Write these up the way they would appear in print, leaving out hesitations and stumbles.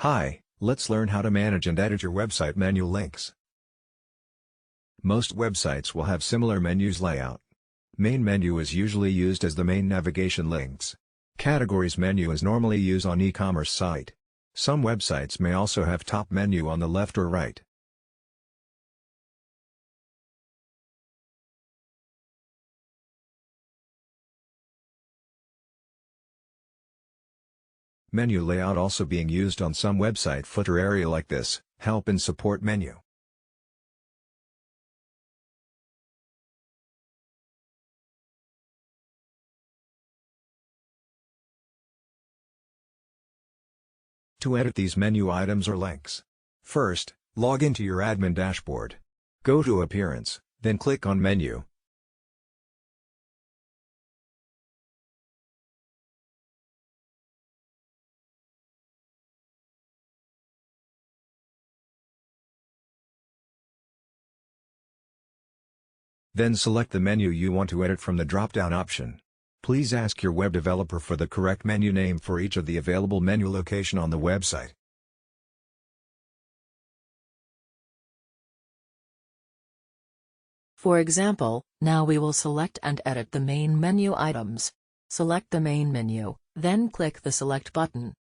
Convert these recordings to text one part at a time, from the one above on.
Hi, let's learn how to manage and edit your website menu links. Most websites will have similar menus layout. Main menu is usually used as the main navigation links. Categories menu is normally used on e-commerce site. Some websites may also have top menu on the left or right. Menu layout also being used on some website footer area like this, help and support menu. To edit these menu items or links. First, log into your admin dashboard. Go to Appearance, then click on Menu. Then select the menu you want to edit from the drop-down option. Please ask your web developer for the correct menu name for each of the available menu location on the website. For example, now we will select and edit the main menu items. Select the main menu, then click the Select button.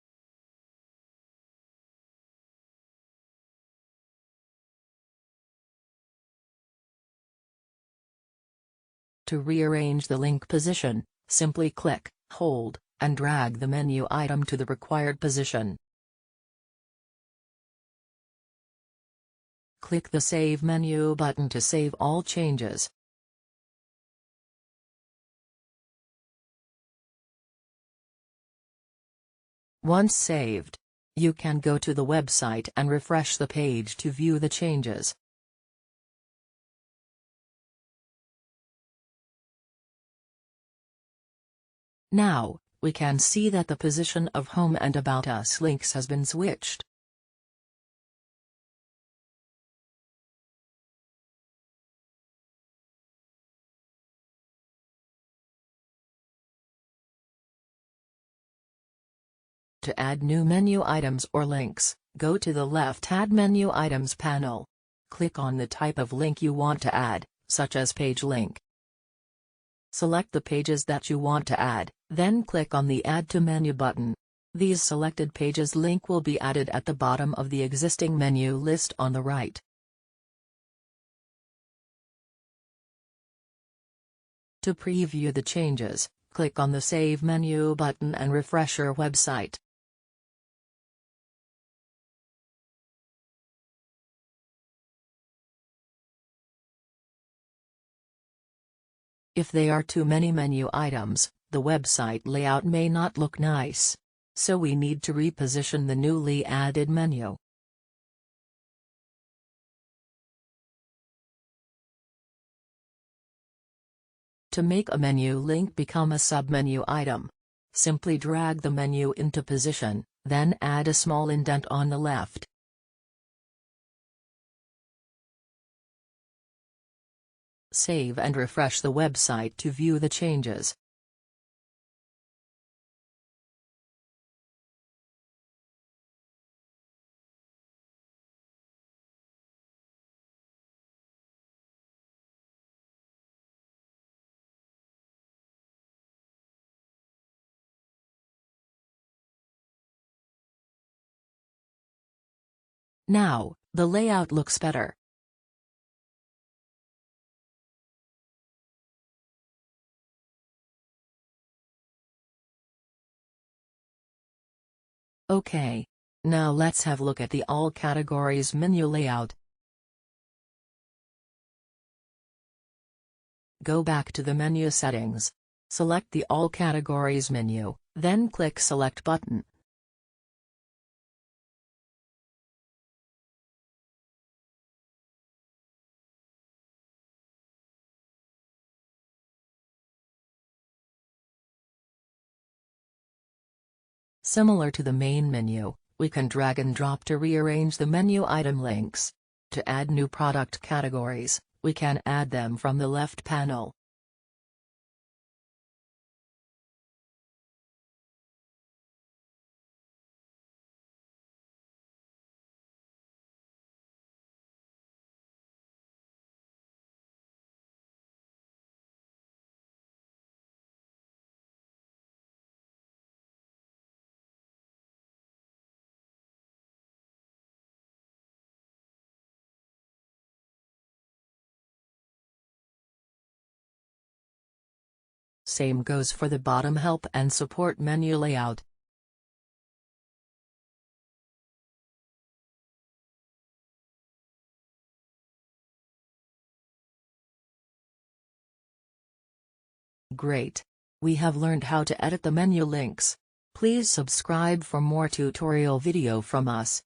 To rearrange the link position, simply click, hold, and drag the menu item to the required position. Click the Save menu button to save all changes. Once saved, you can go to the website and refresh the page to view the changes. Now, we can see that the position of Home and About Us links has been switched. To add new menu items or links, go to the left Add Menu Items panel. Click on the type of link you want to add, such as page link. Select the pages that you want to add, then click on the Add to Menu button. These selected pages link will be added at the bottom of the existing menu list on the right. To preview the changes, click on the Save menu button and refresh your website. If there are too many menu items, the website layout may not look nice. So we need to reposition the newly added menu. To make a menu link become a submenu item, simply drag the menu into position, then add a small indent on the left. Save and refresh the website to view the changes. Now, the layout looks better. Okay. Now let's have a look at the All Categories menu layout. Go back to the menu settings. Select the All Categories menu, then click Select button. Similar to the main menu, we can drag and drop to rearrange the menu item links. To add new product categories, we can add them from the left panel. Same goes for the bottom help and support menu layout. Great! We have learned how to edit the menu links. Please subscribe for more tutorial video from us.